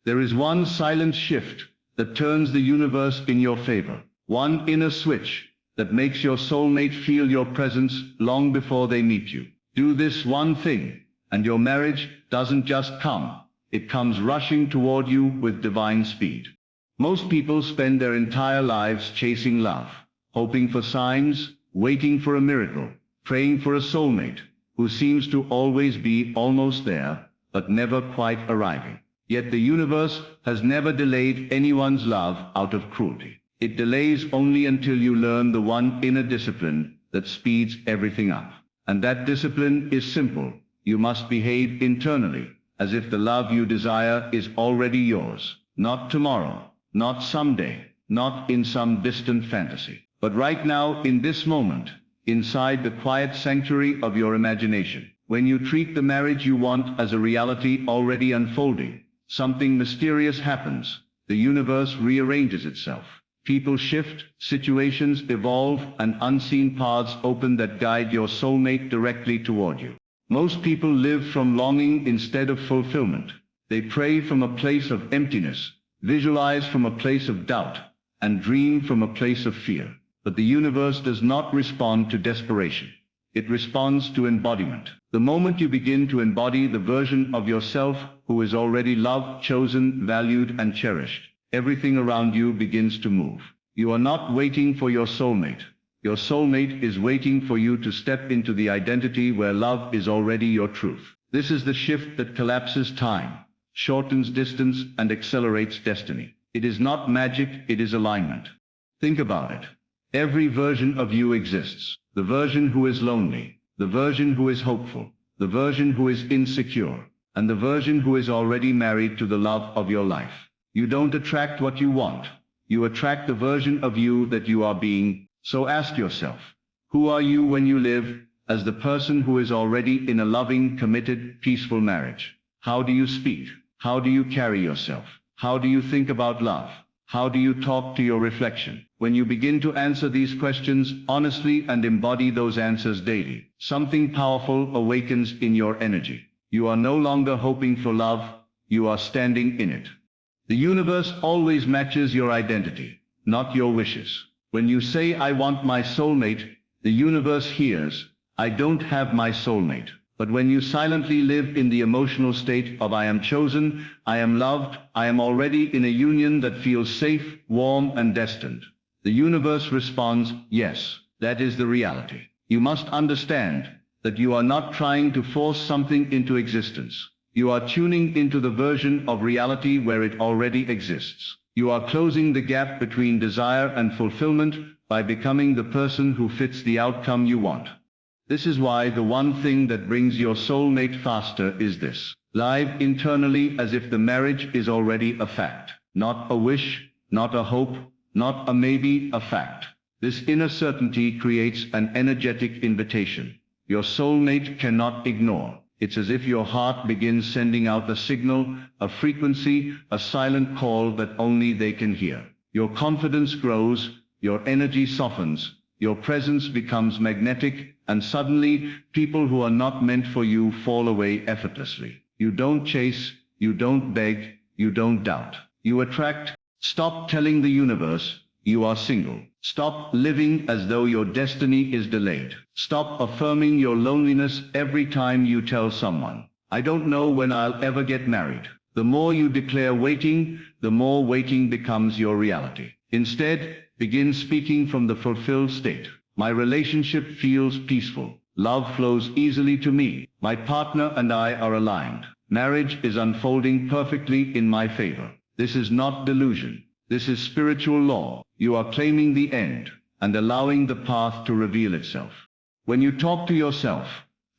There is one silent shift that turns the universe in your favor. One inner switch that makes your soulmate feel your presence long before they meet you. Do this one thing, and your marriage doesn't just come. It comes rushing toward you with divine speed. Most people spend their entire lives chasing love, hoping for signs, waiting for a miracle, praying for a soulmate who seems to always be almost there, but never quite arriving. Yet the universe has never delayed anyone's love out of cruelty. It delays only until you learn the one inner discipline that speeds everything up. And that discipline is simple. You must behave internally, as if the love you desire is already yours. Not tomorrow, not someday, not in some distant fantasy, but right now in this moment, inside the quiet sanctuary of your imagination. When you treat the marriage you want as a reality already unfolding, something mysterious happens. The universe rearranges itself. People shift, situations evolve, and unseen paths open that guide your soulmate directly toward you. Most people live from longing instead of fulfillment. They pray from a place of emptiness, visualize from a place of doubt, and dream from a place of fear. But the universe does not respond to desperation. It responds to embodiment. The moment you begin to embody the version of yourself who is already loved, chosen, valued, and cherished, everything around you begins to move. You are not waiting for your soulmate. Your soulmate is waiting for you to step into the identity where love is already your truth. This is the shift that collapses time, shortens distance, and accelerates destiny. It is not magic, it is alignment. Think about it. Every version of you exists. The version who is lonely, the version who is hopeful, the version who is insecure, and the version who is already married to the love of your life. You don't attract what you want. You attract the version of you that you are being. So ask yourself, who are you when you live as the person who is already in a loving, committed, peaceful marriage? How do you speak? How do you carry yourself? How do you think about love? How do you talk to your reflection? When you begin to answer these questions honestly and embody those answers daily, something powerful awakens in your energy. You are no longer hoping for love, you are standing in it. The universe always matches your identity, not your wishes. When you say, I want my soulmate, the universe hears, I don't have my soulmate. But when you silently live in the emotional state of I am chosen, I am loved, I am already in a union that feels safe, warm, and destined, the universe responds, yes, that is the reality. You must understand that you are not trying to force something into existence. You are tuning into the version of reality where it already exists. You are closing the gap between desire and fulfillment by becoming the person who fits the outcome you want. This is why the one thing that brings your soulmate faster is this. Live internally as if the marriage is already a fact. Not a wish, not a hope, not a maybe, a fact. This inner certainty creates an energetic invitation your soulmate cannot ignore. It's as if your heart begins sending out a signal, a frequency, a silent call that only they can hear. Your confidence grows, your energy softens, your presence becomes magnetic, and suddenly, people who are not meant for you fall away effortlessly. You don't chase, you don't beg, you don't doubt. You attract. Stop telling the universe you are single. Stop living as though your destiny is delayed. Stop affirming your loneliness every time you tell someone, I don't know when I'll ever get married. The more you declare waiting, the more waiting becomes your reality. Instead, begin speaking from the fulfilled state. My relationship feels peaceful. Love flows easily to me. My partner and I are aligned. Marriage is unfolding perfectly in my favor. This is not delusion. This is spiritual law. You are claiming the end and allowing the path to reveal itself. When you talk to yourself,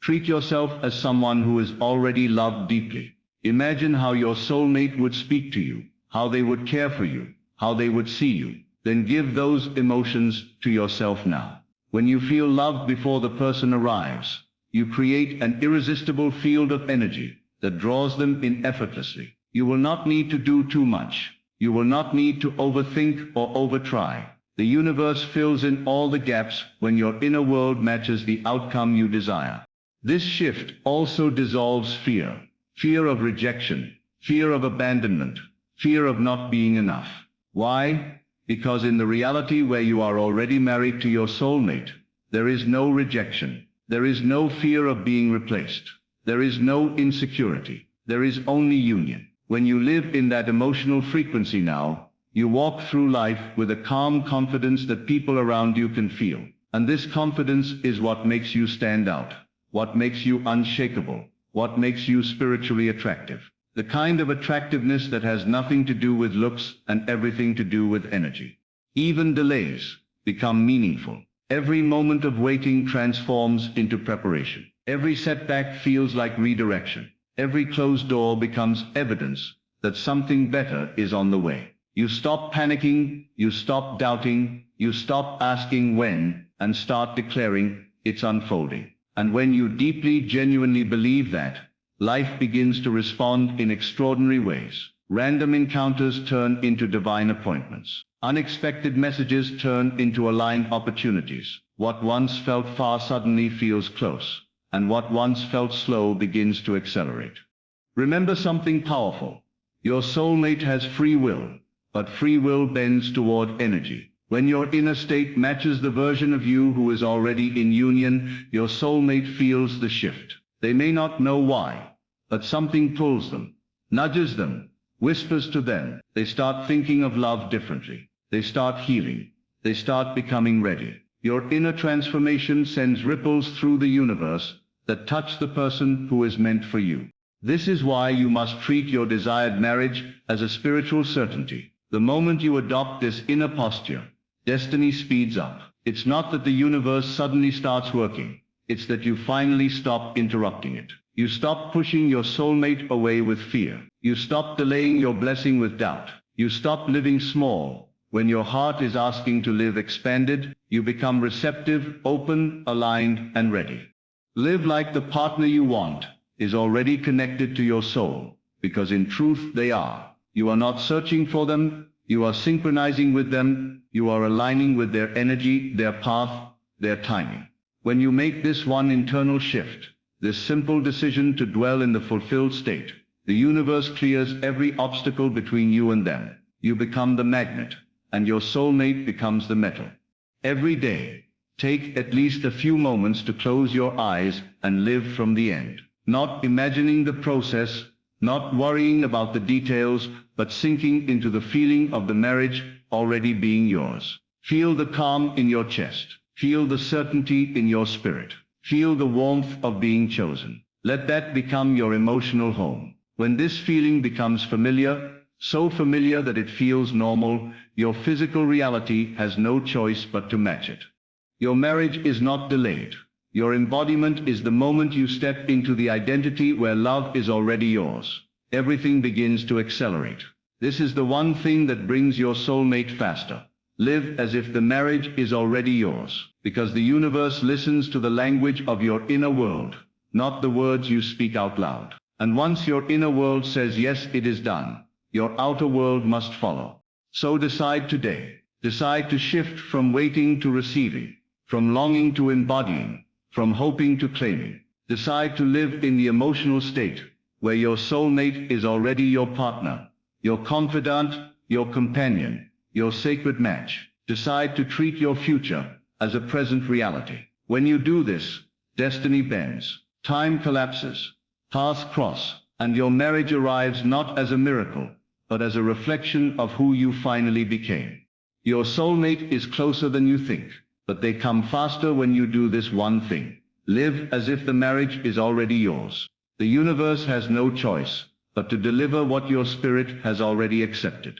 treat yourself as someone who is already loved deeply. Imagine how your soulmate would speak to you, how they would care for you, how they would see you. Then give those emotions to yourself now. When you feel loved before the person arrives, you create an irresistible field of energy that draws them in effortlessly. You will not need to do too much. You will not need to overthink or overtry. The universe fills in all the gaps when your inner world matches the outcome you desire. This shift also dissolves fear. Fear of rejection, fear of abandonment, fear of not being enough. Why? Because in the reality where you are already married to your soulmate, there is no rejection. There is no fear of being replaced. There is no insecurity. There is only union. When you live in that emotional frequency now, you walk through life with a calm confidence that people around you can feel. And this confidence is what makes you stand out, what makes you unshakable, what makes you spiritually attractive. The kind of attractiveness that has nothing to do with looks and everything to do with energy. Even delays become meaningful. Every moment of waiting transforms into preparation. Every setback feels like redirection. Every closed door becomes evidence that something better is on the way. You stop panicking, you stop doubting, you stop asking when, and start declaring it's unfolding. And when you deeply, genuinely believe that, life begins to respond in extraordinary ways. Random encounters turn into divine appointments. Unexpected messages turn into aligned opportunities. What once felt far suddenly feels close, and what once felt slow begins to accelerate. Remember something powerful. Your soulmate has free will, but free will bends toward energy. When your inner state matches the version of you who is already in union, your soulmate feels the shift. They may not know why, but something pulls them, nudges them, whispers to them. They start thinking of love differently. They start healing. They start becoming ready. Your inner transformation sends ripples through the universe that touch the person who is meant for you. This is why you must treat your desired marriage as a spiritual certainty. The moment you adopt this inner posture, destiny speeds up. It's not that the universe suddenly starts working. It's that you finally stop interrupting it. You stop pushing your soulmate away with fear. You stop delaying your blessing with doubt. You stop living small. When your heart is asking to live expanded, you become receptive, open, aligned, and ready. Live like the partner you want is already connected to your soul, because in truth they are. You are not searching for them. You are synchronizing with them. You are aligning with their energy, their path, their timing. When you make this one internal shift, this simple decision to dwell in the fulfilled state, the universe clears every obstacle between you and them. You become the magnet, and your soulmate becomes the metal. Every day, take at least a few moments to close your eyes and live from the end. Not imagining the process, not worrying about the details, but sinking into the feeling of the marriage already being yours. Feel the calm in your chest. Feel the certainty in your spirit. Feel the warmth of being chosen. Let that become your emotional home. When this feeling becomes familiar, so familiar that it feels normal, your physical reality has no choice but to match it. Your marriage is not delayed. Your embodiment is the moment you step into the identity where love is already yours. Everything begins to accelerate. This is the one thing that brings your soulmate faster. Live as if the marriage is already yours, because the universe listens to the language of your inner world, not the words you speak out loud. And once your inner world says yes, it is done, your outer world must follow. So decide today. Decide to shift from waiting to receiving, from longing to embodying, from hoping to claiming. Decide to live in the emotional state where your soulmate is already your partner, your confidant, your companion, your sacred match. Decide to treat your future as a present reality. When you do this, destiny bends, time collapses, paths cross, and your marriage arrives not as a miracle, but as a reflection of who you finally became. Your soulmate is closer than you think, but they come faster when you do this one thing. Live as if the marriage is already yours. The universe has no choice but to deliver what your spirit has already accepted.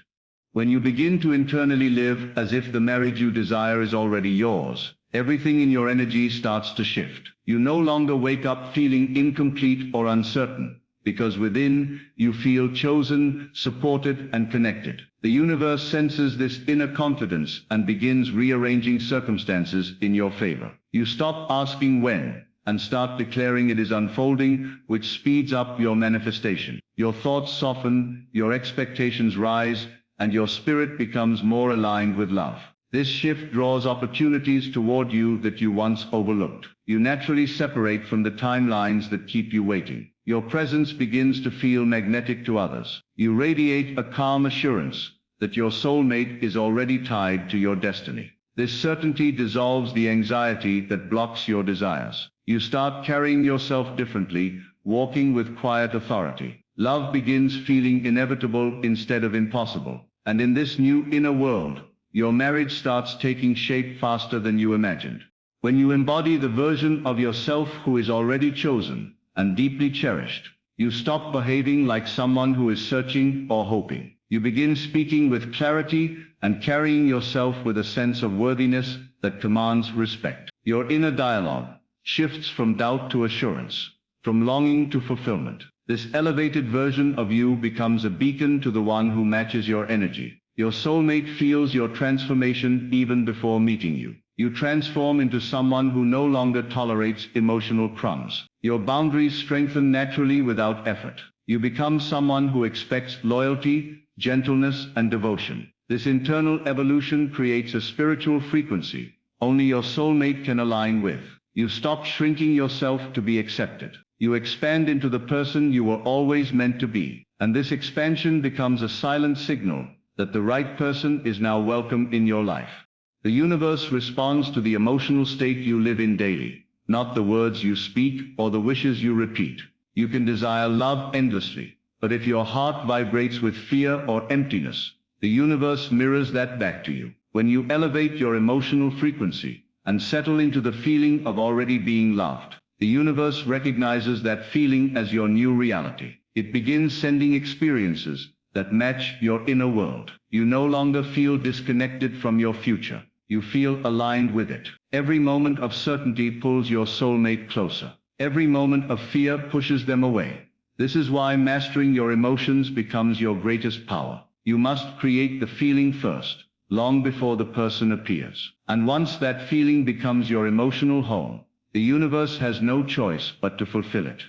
When you begin to internally live as if the marriage you desire is already yours, everything in your energy starts to shift. You no longer wake up feeling incomplete or uncertain, because within you feel chosen, supported, and connected. The universe senses this inner confidence and begins rearranging circumstances in your favor. You stop asking when and start declaring it is unfolding, which speeds up your manifestation. Your thoughts soften, your expectations rise, and your spirit becomes more aligned with love. This shift draws opportunities toward you that you once overlooked. You naturally separate from the timelines that keep you waiting. Your presence begins to feel magnetic to others. You radiate a calm assurance that your soulmate is already tied to your destiny. This certainty dissolves the anxiety that blocks your desires. You start carrying yourself differently, walking with quiet authority. Love begins feeling inevitable instead of impossible. And in this new inner world, your marriage starts taking shape faster than you imagined. When you embody the version of yourself who is already chosen and deeply cherished, you stop behaving like someone who is searching or hoping. You begin speaking with clarity and carrying yourself with a sense of worthiness that commands respect. Your inner dialogue shifts from doubt to assurance, from longing to fulfillment. This elevated version of you becomes a beacon to the one who matches your energy. Your soulmate feels your transformation even before meeting you. You transform into someone who no longer tolerates emotional crumbs. Your boundaries strengthen naturally without effort. You become someone who expects loyalty, gentleness, and devotion. This internal evolution creates a spiritual frequency only your soulmate can align with. You stop shrinking yourself to be accepted. You expand into the person you were always meant to be. And this expansion becomes a silent signal that the right person is now welcome in your life. The universe responds to the emotional state you live in daily, not the words you speak or the wishes you repeat. You can desire love endlessly, but if your heart vibrates with fear or emptiness, the universe mirrors that back to you. When you elevate your emotional frequency and settle into the feeling of already being loved, the universe recognizes that feeling as your new reality. It begins sending experiences that match your inner world. You no longer feel disconnected from your future. You feel aligned with it. Every moment of certainty pulls your soulmate closer. Every moment of fear pushes them away. This is why mastering your emotions becomes your greatest power. You must create the feeling first, long before the person appears. And once that feeling becomes your emotional home, the universe has no choice but to fulfill it.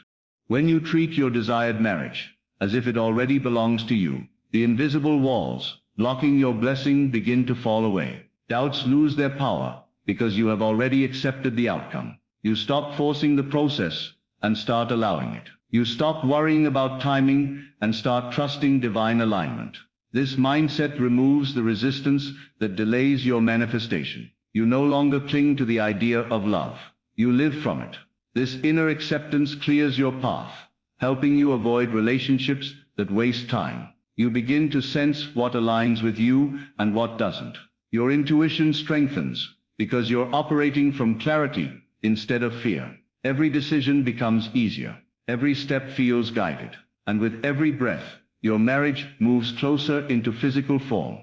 When you treat your desired marriage as if it already belongs to you, the invisible walls blocking your blessing begin to fall away. Doubts lose their power because you have already accepted the outcome. You stop forcing the process and start allowing it. You stop worrying about timing and start trusting divine alignment. This mindset removes the resistance that delays your manifestation. You no longer cling to the idea of love. You live from it. This inner acceptance clears your path, helping you avoid relationships that waste time. You begin to sense what aligns with you and what doesn't. Your intuition strengthens because you're operating from clarity instead of fear. Every decision becomes easier. Every step feels guided. And with every breath, your marriage moves closer into physical form.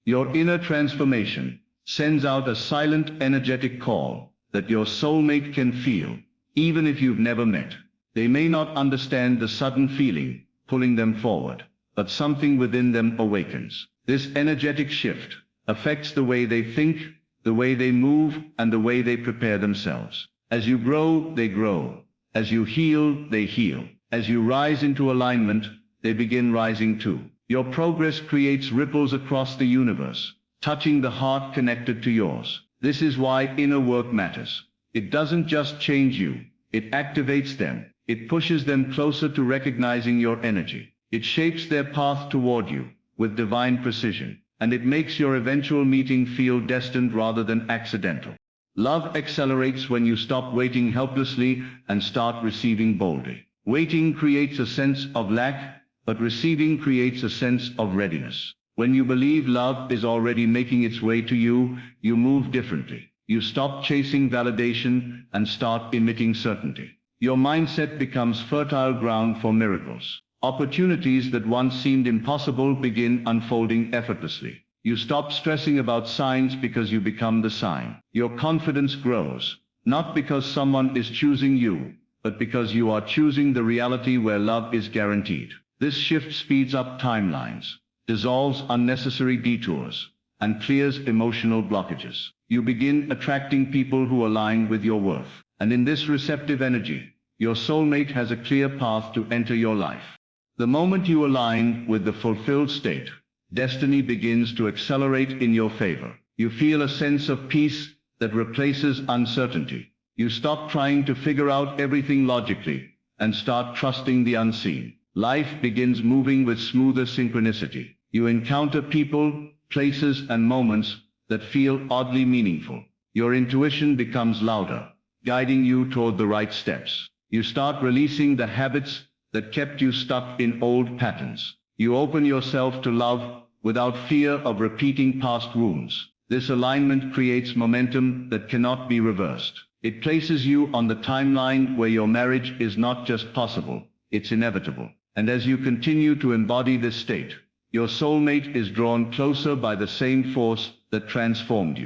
Your inner transformation sends out a silent, energetic call that your soulmate can feel, even if you've never met. They may not understand the sudden feeling pulling them forward, but something within them awakens. This energetic shift affects the way they think, the way they move, and the way they prepare themselves. As you grow, they grow. As you heal, they heal. As you rise into alignment, they begin rising too. Your progress creates ripples across the universe, touching the heart connected to yours. This is why inner work matters. It doesn't just change you, it activates them. It pushes them closer to recognizing your energy. It shapes their path toward you with divine precision. And it makes your eventual meeting feel destined rather than accidental. Love accelerates when you stop waiting helplessly and start receiving boldly. Waiting creates a sense of lack, but receiving creates a sense of readiness. When you believe love is already making its way to you, you move differently. You stop chasing validation and start emitting certainty. Your mindset becomes fertile ground for miracles. Opportunities that once seemed impossible begin unfolding effortlessly. You stop stressing about signs because you become the sign. Your confidence grows, not because someone is choosing you, but because you are choosing the reality where love is guaranteed. This shift speeds up timelines, dissolves unnecessary detours, and clears emotional blockages. You begin attracting people who align with your worth. And in this receptive energy, your soulmate has a clear path to enter your life. The moment you align with the fulfilled state, destiny begins to accelerate in your favor. You feel a sense of peace that replaces uncertainty. You stop trying to figure out everything logically and start trusting the unseen. Life begins moving with smoother synchronicity. You encounter people, places, and moments that feel oddly meaningful. Your intuition becomes louder, guiding you toward the right steps. You start releasing the habits that kept you stuck in old patterns. You open yourself to love without fear of repeating past wounds. This alignment creates momentum that cannot be reversed. It places you on the timeline where your marriage is not just possible, it's inevitable. And as you continue to embody this state, your soulmate is drawn closer by the same force that transformed you.